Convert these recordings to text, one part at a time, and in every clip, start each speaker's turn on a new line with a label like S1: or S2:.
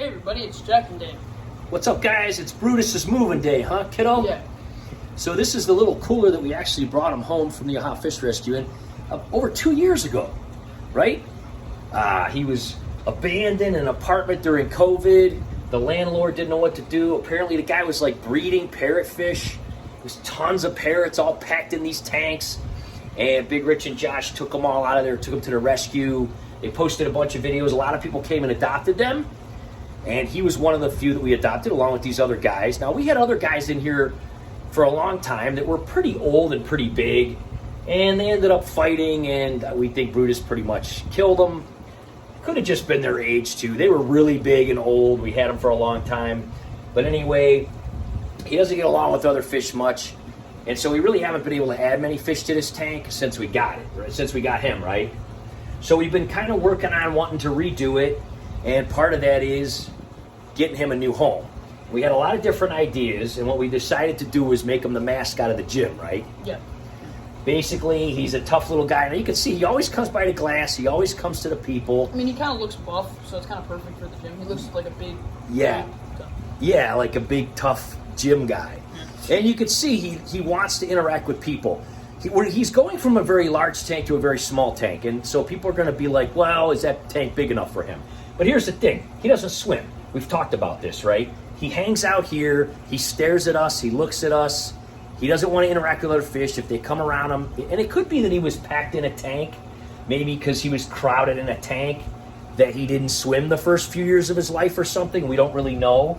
S1: Hey everybody, it's Jack and Dave.
S2: What's up, guys? It's Brutus's moving day, huh, kiddo?
S1: Yeah.
S2: So this is the little cooler that we actually brought him home from the Ohio Fish Rescue in over 2 years ago, right? He was abandoned in an apartment during COVID. The landlord didn't know what to do. Apparently the guy was like breeding parrotfish. There's tons of parrots all packed in these tanks. And Big Rich and Josh took them all out of there, took them to the rescue. They posted a bunch of videos. A lot of people came and adopted them. And he was one of the few that we adopted along with these other guys. Now, we had other guys in here for a long time that were pretty old and pretty big. And they ended up fighting, and we think Brutus pretty much killed them. Could have just been their age, too. They were really big and old. We had them for a long time. But anyway, he doesn't get along with other fish much. And so we really haven't been able to add many fish to this tank since we got it, right? Since we got him, right? So we've been kind of working on wanting to redo it. And part of that is getting him a new home. We had a lot of different ideas, and what we decided to do was make him the mascot of the gym, right?
S1: Yeah.
S2: Basically, he's a tough little guy. Now you can see he always comes by the glass. He always comes to the people.
S1: I mean, he kind of looks buff, so it's kind of perfect for the gym. He looks like a big...
S2: Yeah, like a big, tough gym guy. Yeah. And you can see he wants to interact with people. He's going from a very large tank to a very small tank, and so people are going to be like, well, is that tank big enough for him? But here's the thing. He doesn't swim. We've talked about this, right? He hangs out here. He stares at us. He looks at us. He doesn't want to interact with other fish if they come around him. And it could be that he was packed in a tank, maybe because he was crowded in a tank, that he didn't swim the first few years of his life or something. We don't really know.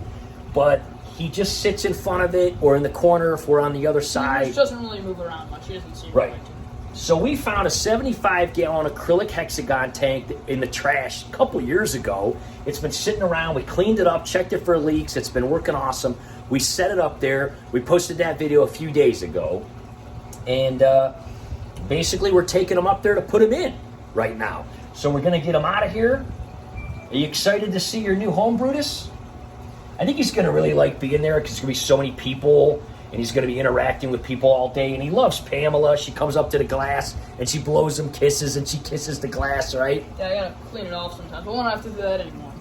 S2: But he just sits in front of it or in the corner if we're on the other side.
S1: He just doesn't really move around much. He doesn't seem
S2: right.
S1: Like to.
S2: So we found a 75-gallon acrylic hexagon tank in the trash a couple years ago. It's been sitting around. We cleaned it up, checked it for leaks. It's been working awesome. We set it up there. We posted that video a few days ago. And basically we're taking them up there to put them in right now. So we're going to get them out of here. Are you excited to see your new home, Brutus? I think he's going to really like being there because there's going to be so many people. And he's going to be interacting with people all day. And he loves Pamela. She comes up to the glass, and she blows him kisses, and she kisses the glass, right?
S1: Yeah, I got to clean it off sometimes. But we won't have to do that anymore.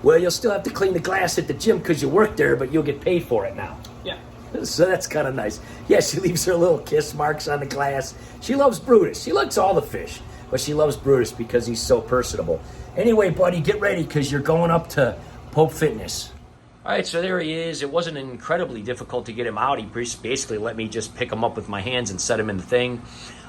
S2: Well, you'll still have to clean the glass at the gym because you work there, but you'll get paid for it now.
S1: Yeah.
S2: So that's kind of nice. Yeah, she leaves her little kiss marks on the glass. She loves Brutus. She likes all the fish, but she loves Brutus because he's so personable. Anyway, buddy, get ready because you're going up to Pope Fitness. All right, so there he is. It wasn't incredibly difficult to get him out. He basically let me just pick him up with my hands and set him in the thing.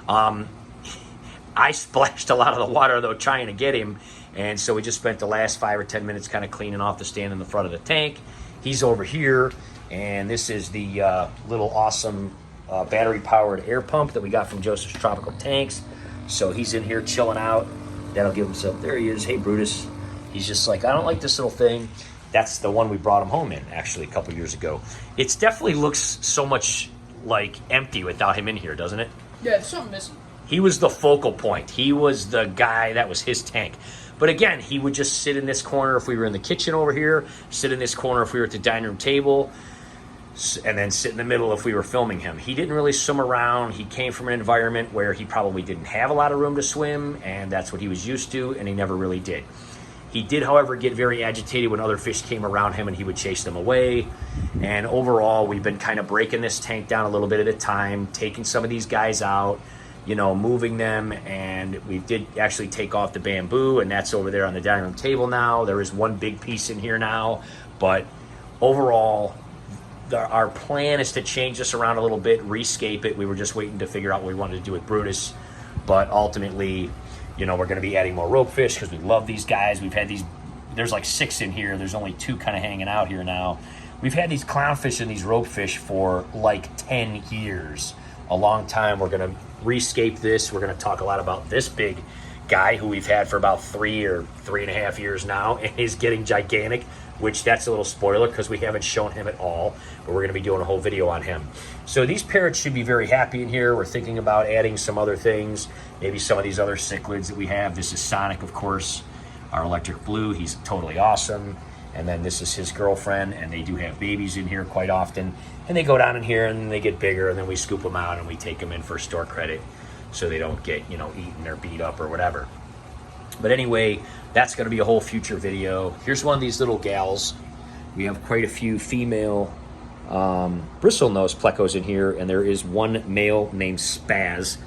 S2: I splashed a lot of the water, though, trying to get him. And so we just spent the last 5 or 10 minutes kind of cleaning off the stand in the front of the tank. He's over here, and this is the little awesome battery-powered air pump that we got from Joseph's Tropical Tanks. So he's in here chilling out. That'll give him some... There he is. Hey, Brutus. He's just like, I don't like this little thing. That's the one we brought him home in, actually, a couple years ago. It definitely looks so much, like, empty without him in here, doesn't it?
S1: Yeah, it's something missing.
S2: He was the focal point. He was the guy. That was his tank. But again, he would just sit in this corner if we were in the kitchen over here, sit in this corner if we were at the dining room table, and then sit in the middle if we were filming him. He didn't really swim around. He came from an environment where he probably didn't have a lot of room to swim, and that's what he was used to, and he never really did. He did, however, get very agitated when other fish came around him and he would chase them away. And overall, we've been kind of breaking this tank down a little bit at a time, taking some of these guys out, you know, moving them. And we did actually take off the bamboo, and that's over there on the dining room table now. There is one big piece in here now. But overall, our plan is to change this around a little bit, rescape it. We were just waiting to figure out what we wanted to do with Brutus. But ultimately... You know, we're going to be adding more rope fish because we love these guys. We've had these, there's like 6 in here. There's only 2 kind of hanging out here now. We've had these clownfish and these rope fish for like 10 years, a long time. We're going to rescape this. We're going to talk a lot about this big guy who we've had for about 3 or 3.5 years now, and he's getting gigantic, which that's a little spoiler because we haven't shown him at all, but we're going to be doing a whole video on him. So these parrots should be very happy in here. We're thinking about adding some other things, maybe some of these other cichlids that we have. This is Sonic, of course, our electric blue. He's totally awesome. And then this is his girlfriend, and they do have babies in here quite often. And they go down in here, and they get bigger, and then we scoop them out, and we take them in for store credit so they don't get, you know, eaten or beat up or whatever. But anyway, that's going to be a whole future video. Here's one of these little gals. We have quite a few female bristlenose plecos in here, and there is one male named Spaz.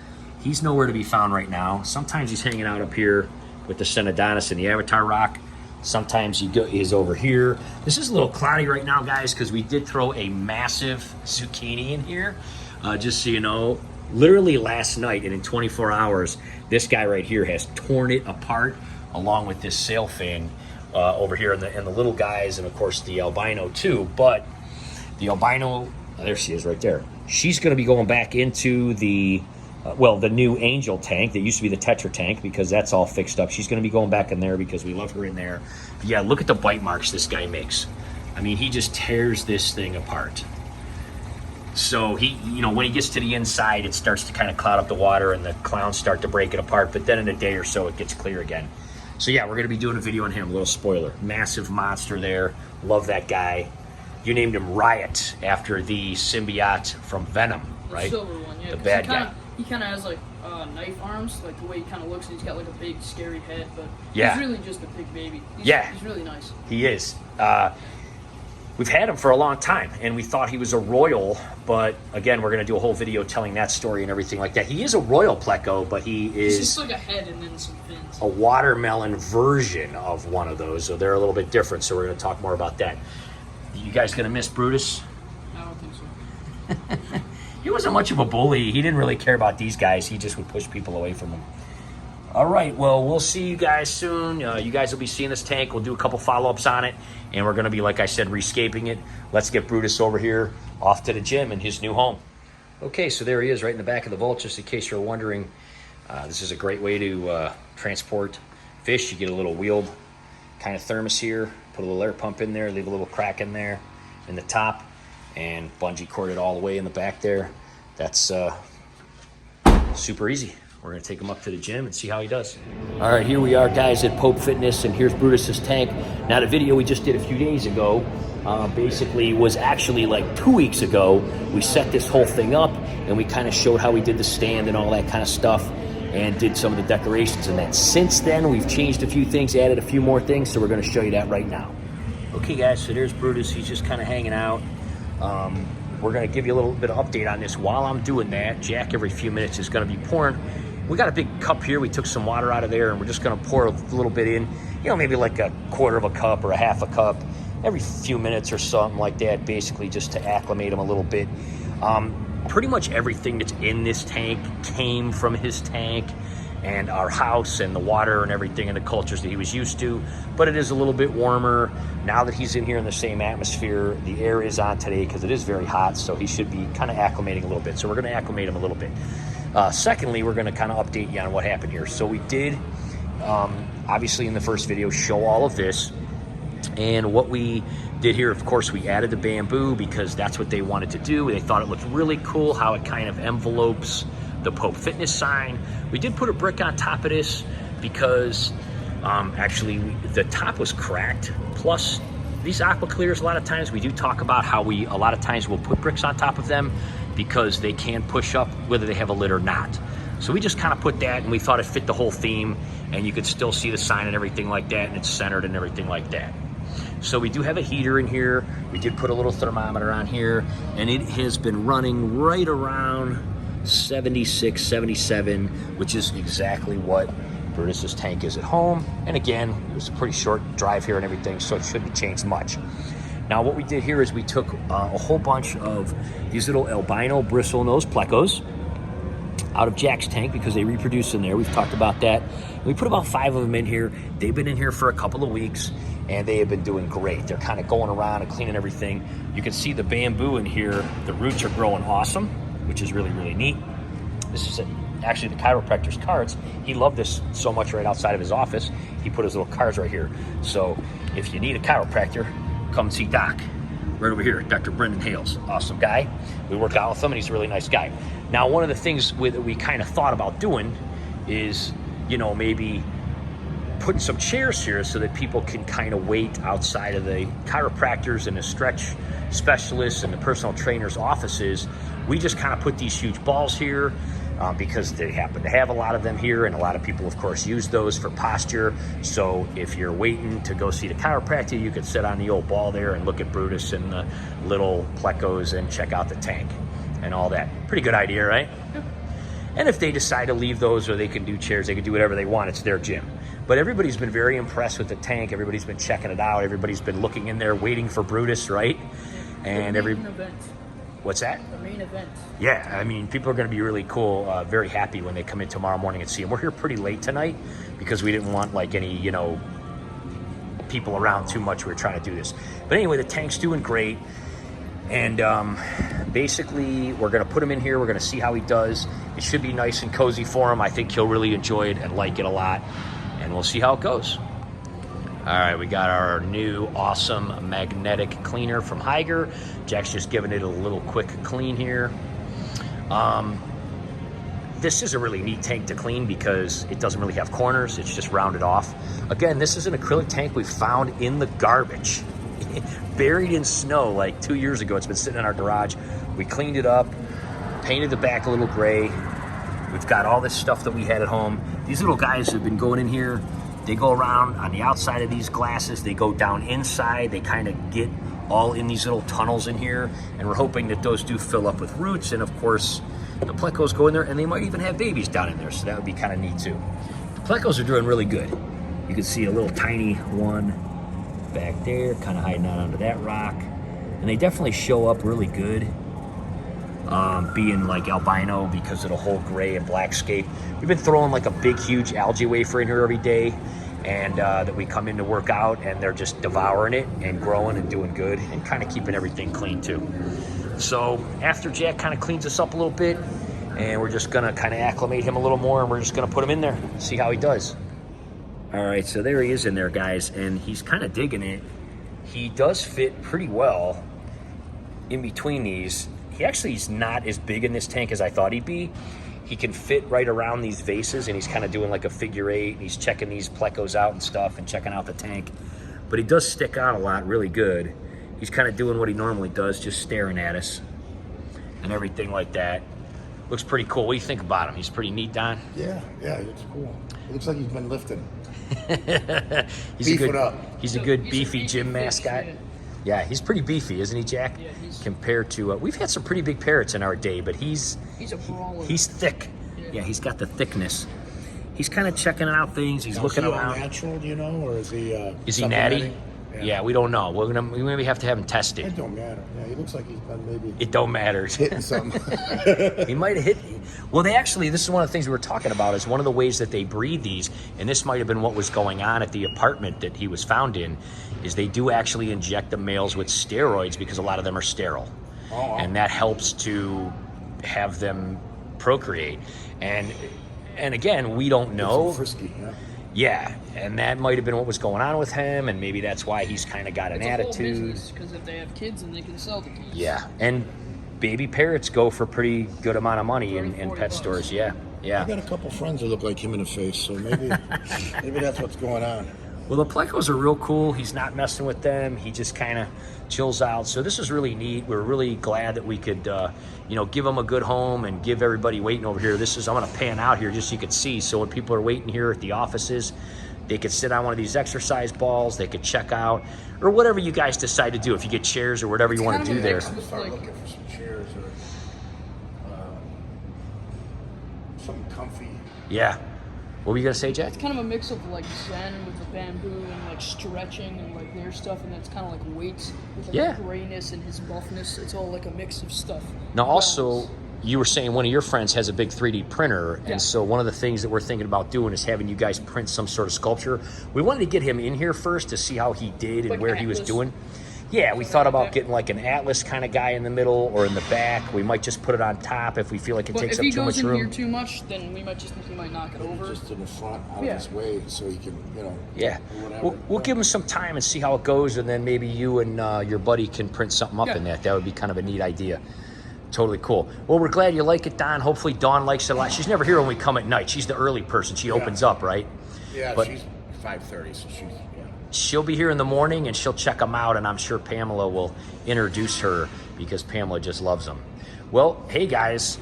S2: He's nowhere to be found right now. Sometimes he's hanging out up here with the Cenodontis and the Avatar Rock. Sometimes he's over here. This is a little cloudy right now, guys, because we did throw a massive zucchini in here. Just so you know, literally last night and in 24 hours, this guy right here has torn it apart, along with this sail fin over here, and the little guys, and of course the albino too. But the albino, there she is right there. She's going to be going back into the the new Angel tank that used to be the Tetra tank, because that's all fixed up. She's going to be going back in there because we love her in there. But yeah, look at the bite marks this guy makes. I mean, he just tears this thing apart. So he, when he gets to the inside, it starts to kind of cloud up the water and the clowns start to break it apart. But then in a day or so, it gets clear again. So yeah, we're going to be doing a video on him. Little spoiler. Massive monster there. Love that guy. You named him Riot after the symbiote from Venom, right?
S1: The silver one, yeah.
S2: The bad guy.
S1: He kind of has like knife arms, like the way he kind of looks. And he's got like a big, scary head, but
S2: yeah,
S1: he's really just a big baby. He's really nice.
S2: He is. We've had him for a long time, and we thought he was a royal, but again, we're going to do a whole video telling that story and everything like that. He is a royal pleco, but he's
S1: just like a head and then some fins.
S2: A watermelon version of one of those, so they're a little bit different. So we're going to talk more about that. You guys going to miss Brutus?
S1: I don't think so.
S2: He wasn't much of a bully. He didn't really care about these guys. He just would push people away from him. All right, well, we'll see you guys soon. You guys will be seeing this tank. We'll do a couple follow-ups on it, and we're going to be, like I said, rescaping it. Let's get Brutus over here off to the gym in his new home. Okay, so there he is right in the back of the vault, just in case you're wondering. This is a great way to transport fish. You get a little wheeled kind of thermos here, put a little air pump in there, leave a little crack in there in the top, and bungee cord it all the way in the back there. That's super easy. We're going to take him up to the gym and see how he does. All right, here we are, guys, at Pope Fitness, and here's Brutus's tank. Now, the video we just did a few days ago basically was actually like 2 weeks ago. We set this whole thing up, and we kind of showed how we did the stand and all that kind of stuff, and did some of the decorations and that. Since then, we've changed a few things, added a few more things, so we're going to show you that right now. Okay, guys, so there's Brutus. He's just kind of hanging out. We're going to give you a little bit of update on this. While I'm doing that, Jack every few minutes is going to be pouring. We got a big cup here. We took some water out of there, and we're just going to pour a little bit in, maybe like a quarter of a cup or a half a cup every few minutes or something like that, basically just to acclimate him a little bit. Pretty much everything that's in this tank came from his tank and our house and the water and everything and the cultures that he was used to, but it is a little bit warmer now that he's in here in the same atmosphere. The air is on today because it is very hot, so he should be kind of acclimating a little bit. So we're going to acclimate him a little bit. Secondly, we're going to kind of update you on what happened here. So we did, obviously in the first video, show all of this. And what we did here, of course, we added the bamboo because that's what they wanted to do. They thought it looked really cool how it kind of envelopes the Pope Fitness sign. We did put a brick on top of this because actually the top was cracked. Plus, these aqua clears, a lot of times we do talk about how a lot of times we'll put bricks on top of them because they can push up whether they have a lid or not. So we just kind of put that, and we thought it fit the whole theme, and you could still see the sign and everything like that, and it's centered and everything like that. So we do have a heater in here. We did put a little thermometer on here, and it has been running right around 76, 77, which is exactly what Brutus's tank is at home. And again, it was a pretty short drive here and everything, so it shouldn't change much. Now, what we did here is we took a whole bunch of these little albino bristlenose plecos out of Jack's tank because they reproduce in there. We've talked about that. We put about 5 of them in here. They've been in here for a couple of weeks, and they have been doing great. They're kind of going around and cleaning everything. You can see the bamboo in here. The roots are growing awesome, which is really, really neat. This is actually the chiropractor's cards. He loved this so much right outside of his office. He put his little cards right here. So if you need a chiropractor, come see Doc. Right over here, Dr. Brendan Hales. Awesome guy. We work out with him, and he's a really nice guy. Now, one of the things that we kind of thought about doing is, maybe putting some chairs here so that people can kind of wait outside of the chiropractors and the stretch specialists and the personal trainers' offices. We just kind of put these huge balls here. because they happen to have a lot of them here, and a lot of people, of course, use those for posture. So if you're waiting to go see the chiropractor, you could sit on the old ball there and look at Brutus and the little plecos and check out the tank and all that. Pretty good idea, right? Yep. And if they decide to leave those, or they can do chairs, they can do whatever they want. It's their gym. But everybody's been very impressed with the tank. Everybody's been checking it out. Everybody's been looking in there, waiting for Brutus, right? And what's that?
S1: The main event.
S2: Yeah, I mean, people are going to be really cool, very happy when they come in tomorrow morning and see him. We're here pretty late tonight because we didn't want like any, people around too much. We were trying to do this. But anyway, the tank's doing great. And basically, we're going to put him in here. We're going to see how he does. It should be nice and cozy for him. I think he'll really enjoy it and like it a lot. And we'll see how it goes. All right, we got our new awesome magnetic cleaner from Higer. Jack's just giving it a little quick clean here. This is a really neat tank to clean because it doesn't really have corners. It's just rounded off. Again, this is an acrylic tank we found in the garbage, buried in snow like 2 years ago. It's been sitting in our garage. We cleaned it up, painted the back a little gray. We've got all this stuff that we had at home. These little guys have been going in here. They go around on the outside of these glasses. They go down inside. They kind of get all in these little tunnels in here. And we're hoping that those do fill up with roots. And of course, the plecos go in there, and they might even have babies down in there. So that would be kind of neat too. The plecos are doing really good. You can see a little tiny one back there, kind of hiding out under that rock. And they definitely show up really good. Being like albino because of the whole gray and black scape. We've been throwing like a big, huge algae wafer in here every day, and that we come in to work out, and they're just devouring it and growing and doing good and kind of keeping everything clean too. So after Jack kind of cleans us up a little bit, and we're just gonna kind of acclimate him a little more, and we're just gonna put him in there, see how he does. All right, so there he is in there, guys, and he's kind of digging it. He does fit pretty well in between these. He's not as big in this tank as I thought he'd be. He can fit right around these vases, and he's kind of doing like a figure eight. He's checking these plecos out and stuff and checking out the tank. But he does stick out a lot really good. He's kind of doing what he normally does, just staring at us and everything like that. Looks pretty cool. What do you think about him? He's pretty neat, Don?
S3: Yeah, he looks cool. It looks like he's been lifting.
S2: He's
S3: He's
S2: a good beefy gym mascot. Yeah, he's pretty beefy, isn't he, Jack?
S1: Yeah,
S2: compared to we've had some pretty big parrots in our day, but he's
S1: a brawler.
S2: He's thick. Yeah, he's got the thickness. He's kind of checking out things. He's looking around.
S3: Natural, or is he?
S2: Is he natty? Yeah, we don't know. We maybe have to have him tested.
S3: It don't matter. Yeah, he looks like he's been maybe.
S2: It don't matter.
S3: Hitting something.
S2: He might have hit. Well, this is one of the things we were talking about. Is one of the ways that they breed these, and this might have been what was going on at the apartment that he was found in, is they do actually inject the males with steroids because a lot of them are sterile.
S3: Oh.
S2: And that helps to have them procreate. And again, we don't know.
S3: It's frisky, yeah.
S2: Yeah, and that might have been what was going on with him, and maybe that's why he's kind of got an attitude.
S1: Because if they have kids, and they can sell the kids.
S2: Yeah, and baby parrots go for a pretty good amount of money in pet stores. Yeah.
S3: I got a couple friends that look like him in the face, so maybe that's what's going on.
S2: Well, the plecos are real cool. He's not messing with them. He just kind of chills out. So this is really neat. We're really glad that we could, give him a good home and give everybody waiting over here. I'm going to pan out here just so you could see. So when people are waiting here at the offices, they could sit on one of these exercise balls. They could check out, or whatever you guys decide to do. If you get chairs or whatever you want to do there.
S3: Start looking for some chairs or something comfy.
S2: Yeah. What were you gonna say, Jack?
S1: It's kind of a mix of like Zen with the bamboo and like stretching and like their stuff, and it's kind of like weights with like the grayness and his buffness. It's all like a mix of stuff.
S2: Now, also, you were saying one of your friends has a big 3D printer, and so one of the things that we're thinking about doing is having you guys print some sort of sculpture. We wanted to get him in here first to see how he did and
S1: like
S2: where he was doing. Yeah, we thought about getting like an Atlas kind of guy in the middle or in the back. We might just put it on top if we feel like it takes up too much room.
S1: If he goes in here too much, then we might just think he might knock it over.
S3: Just in the front, out of his way, so he can,
S2: Yeah, we'll give him some time and see how it goes, and then maybe you and your buddy can print something up in that. That would be kind of a neat idea. Totally cool. Well, we're glad you like it, Don. Hopefully Dawn likes it a lot. She's never here when we come at night. She's the early person. She opens up, right?
S3: Yeah,
S2: but
S3: she's 5:30, so she's...
S2: She'll be here in the morning, and she'll check them out, and I'm sure Pamela will introduce her because Pamela just loves them. Well, hey, guys,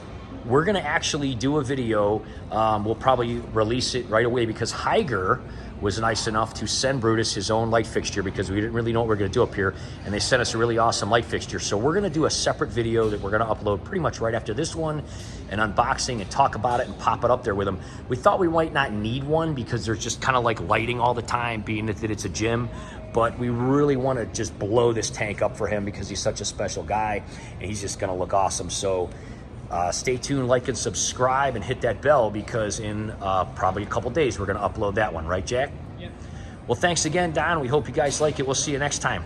S2: we're going to actually do a video. We'll probably release it right away because Higer was nice enough to send Brutus his own light fixture because we didn't really know what we were going to do up here, and they sent us a really awesome light fixture. So we're going to do a separate video that we're going to upload pretty much right after this one, an unboxing and talk about it and pop it up there with them. We thought we might not need one because there's just kind of like lighting all the time, being that it's a gym, but we really want to just blow this tank up for him because he's such a special guy and he's just going to look awesome. So stay tuned, like and subscribe, and hit that bell because in probably a couple days we're going to upload that one, right, Jack?
S1: Yeah.
S2: Well, thanks again, Don. We hope you guys like it. We'll see you next time.